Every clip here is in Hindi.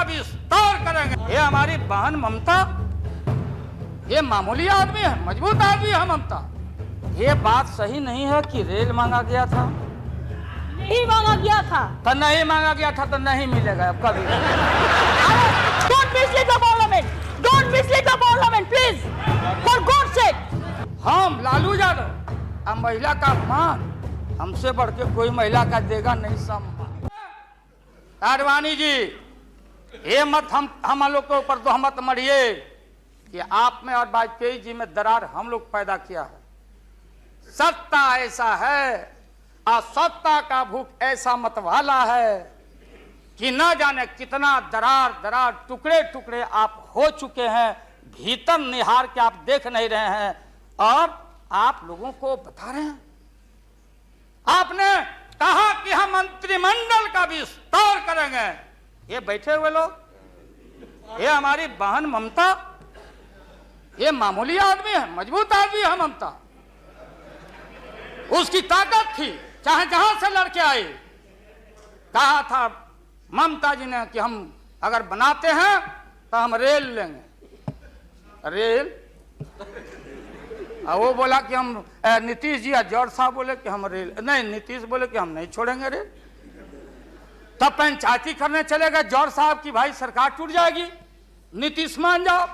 विस्तार करेंगे। ये हमारी बहन ममता, ये मामूली आदमी है, मजबूत आदमी है ममता। ये बात सही नहीं है कि रेल मांगा गया था। नहीं मांगा गया था तो नहीं मांगा गया था तो नहीं मिलेगा अब कभी। Don't mislead the parliament. Don't mislead the parliament, please. For God's sake. हम लालू यादव, अब महिला का अपमान हमसे बढ़ के कोई महिला का देगा नहीं सम्मान। आडवाणी जी, ये मत हम लोग के ऊपर तो मत मरिए कि आप में और वाजपेयी जी में दरार हम लोग पैदा किया है। सत्ता ऐसा है, असत्ता का भूख ऐसा मतवाला है कि न जाने कितना दरार टुकड़े टुकड़े आप हो चुके हैं, भीतर निहार के आप देख नहीं रहे हैं और आप लोगों को बता रहे हैं। आपने कहा कि हम मंत्रिमंडल का विस्तार करेंगे। ये बैठे हुए लोग, ये हमारी बहन ममता, ये मामूली आदमी है, मजबूत आदमी है ममता। उसकी ताकत थी, चाहे जहां से लड़के आए। कहा था ममता जी ने कि हम अगर बनाते हैं तो हम रेल लेंगे। रेल वो बोला कि हम, नीतीश जी या जॉर्ज साहब बोले कि हम रेल नहीं, नीतीश बोले कि हम नहीं छोड़ेंगे रेल। तब पंचायती करने चले गए जॉर्ज साहब की भाई सरकार टूट जाएगी, नीतीश मान जाओ।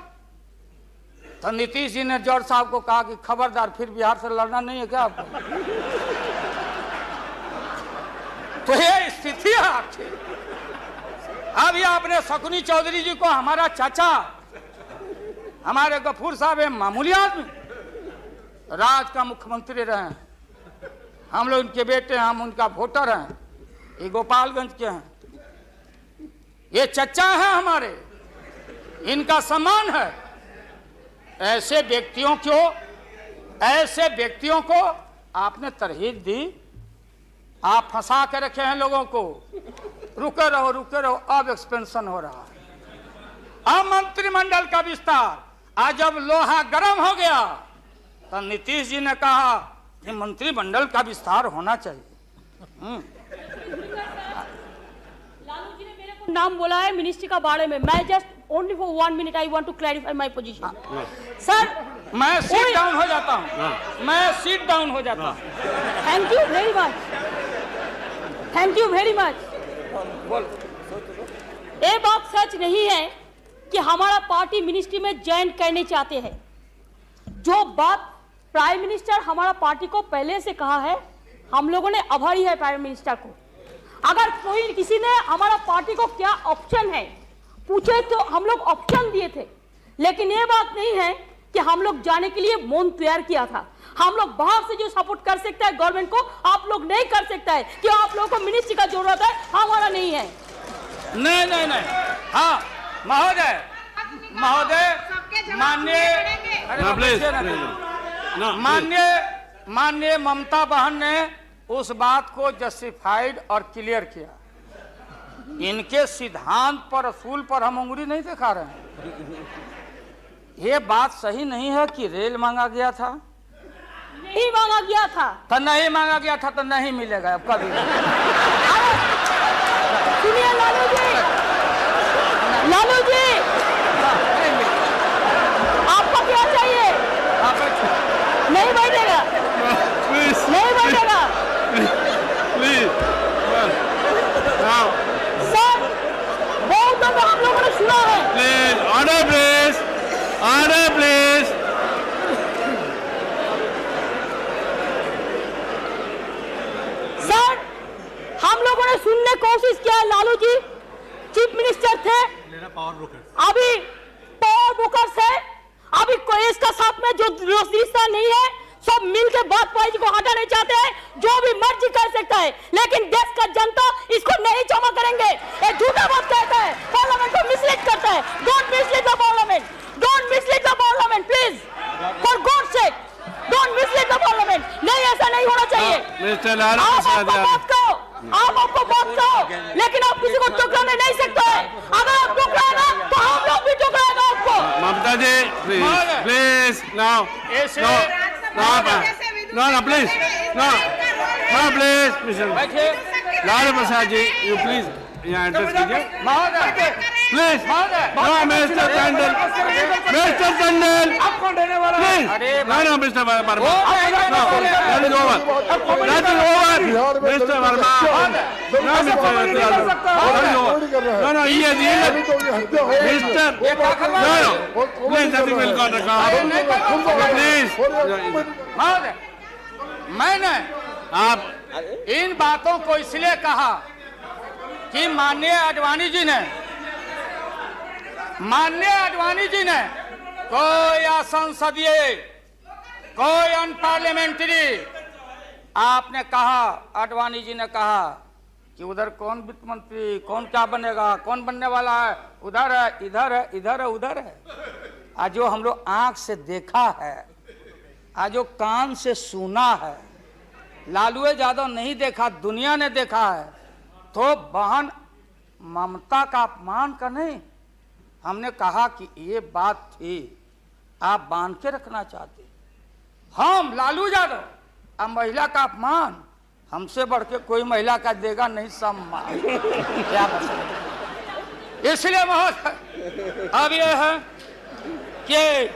तो नीतीश जी ने जॉर्ज साहब को कहा कि खबरदार, फिर बिहार से लड़ना नहीं है क्या आपको? तो ये स्थिति है आपकी। अभी आपने शकुनी चौधरी जी को, हमारा चाचा, हमारे गफूर साहब है मामूली आदमी, राज का मुख्यमंत्री रहे हैं, हम लोग उनके बेटे हैं, हम उनका वोटर हैं, ये गोपालगंज के हैं, ये चचा हैं हमारे, इनका सम्मान है। ऐसे व्यक्तियों को आपने तरहीब दी, आप फंसा के रखे हैं लोगों को। रुके रहो, अब एक्सपेंशन हो रहा है। अब मंत्रिमंडल का विस्तार, आज जब लोहा गर्म हो गया तो नीतीश जी ने कहा कि मंत्रिमंडल का विस्तार होना चाहिए। लालू जी ने मेरे को नाम बोला है मिनिस्ट्री का बारे में। मैं just only for 1 minute I want to clarify my position. Sir, मैं सीट डाउन हो जाता हूँ, मैं सीट डाउन हो जाता हूँ। Thank you very much, thank you very much. ये बात सच नहीं है कि हमारा पार्टी मिनिस्ट्री में ज्वाइन करने चाहते हैं। जो बात प्राइम मिनिस्टर हमारा पार्टी को पहले से कहा है, हम लोगों ने आभारी है प्राइम मिनिस्टर को। अगर कोई किसी ने हमारा पार्टी को क्या ऑप्शन है पूछे तो हम लोग ऑप्शन दिए थे, लेकिन ये बात नहीं है कि हम लोग जाने के लिए मन तैयार किया था। हम लोग बाहर से जो सपोर्ट कर सकता है गवर्नमेंट को, आप लोग नहीं कर सकता है कि आप लोगों को मिनिस्ट्री का जरूरत है, हमारा नहीं है। नहीं, हाँ महोदय, माननीय ममता बहन ने उस बात को जस्टिफाइड और क्लियर किया। इनके सिद्धांत पर, असूल पर हम उंगली नहीं दिखा रहे हैं। ये बात सही नहीं है कि रेल मांगा गया था। नहीं मांगा गया था तो नहीं मांगा गया था तो नहीं मिलेगा अब कभी। सुनिए लालू जी, आपको क्या चाहिए? नहीं बैठेगा, नहीं बैठेगा सर। बहुत दफा हम लोगों ने सुना है। Please order, please. सर, हम लोगों ने सुनने कोशिश किया। लालू जी चीफ मिनिस्टर थे, अभी पावर ब्रोकर्स है, अभी कोई इसका साथ में जो रिश्ता नहीं है, सब मिलकर वाजपेयी को हटाने चाहते हैं। जो भी मर्जी कर सकता है, लेकिन देश का जनता इसको नहीं क्षमा करेंगे। ये झूठा बात कहता है, पार्लियामेंट को मिसलीड करता है। Don't mislead the parliament, don't mislead the parliament please, for God sake, don't mislead the parliament. नहीं, ऐसा नहीं होना चाहिए। आप आपको बात कहो, लेकिन आप किसी को टुकराने नहीं सकते हैं। अगर आप टुकराएगा तो हम लोग भी टुकराएगा आपको। Mamata ji please now, please Lalu Prasad ji, you please यहाँ एड्रेस कीजिए। महोदय Please. No, Mr. Tandon. Mr. Tandon. आप कौन देने वाला है? Please. अरे No, no, Mr. Verma. वो नहीं No, बोले हैं। that is over. That is over. Mr. Verma. No, Mr. Tandon. That is over. No, no, he has yielded. Mr. No, no. Please, nothing will go on the car. Please. महोदय, मैंने आप इन बातों को इसलिए कहा कि माननीय आडवाणी जी ने कोई असंसदीय, कोई अनपार्लियामेंट्री, आपने कहा, आडवाणी जी ने कहा कि उधर कौन वित्त मंत्री, कौन क्या बनेगा, कौन बनने वाला है, उधर है, इधर है, इधर है, उधर है। आज जो हम लोग आंख से देखा है, आज जो कान से सुना है, लालू यादव नहीं देखा, दुनिया ने देखा है, तो बहन ममता का अपमान का नहीं। हमने कहा कि ये बात थी, आप बांध के रखना चाहते, हम लालू यादव, अब महिला का अपमान, हमसे बढ़ के कोई महिला का देगा नहीं सम्मान। क्या बता, इसलिए महोदय अब ये है कि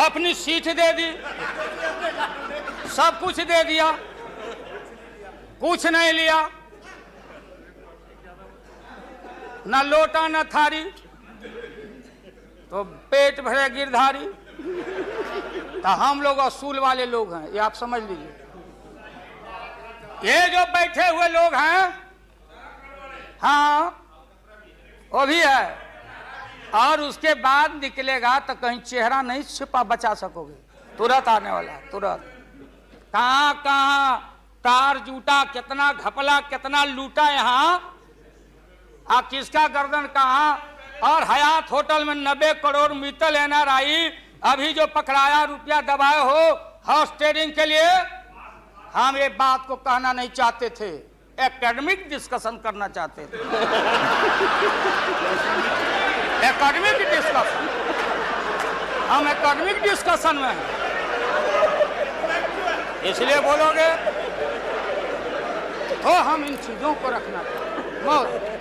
अपनी सीट दे दी, सब कुछ दे दिया, कुछ नहीं लिया, न लोटा न थारी, तो पेट भरे गिरधारी। तो हम लोग असूल वाले लोग हैं, ये आप समझ लीजिए। ये जो बैठे हुए लोग हैं, हाँ वो भी है, और उसके बाद निकलेगा तो कहीं चेहरा नहीं छिपा बचा सकोगे, तुरंत आने वाला, तुरंत। कहाँ कहाँ तार जूटा, कितना घपला, कितना लूटा यहाँ, किसका गर्दन कहाँ। और हयात होटल में 90 करोड़ मित्तल NRI अभी जो पकड़ाया, रुपया दबाए हो हाउस ट्रेडिंग के लिए, हम ये बात को कहना नहीं चाहते थे, एकेडमिक डिस्कशन करना चाहते थे। एकेडमिक डिस्कशन, हम एकेडमिक डिस्कशन में हैं, इसलिए बोलोगे तो हम इन चीजों को रखना चाहिए।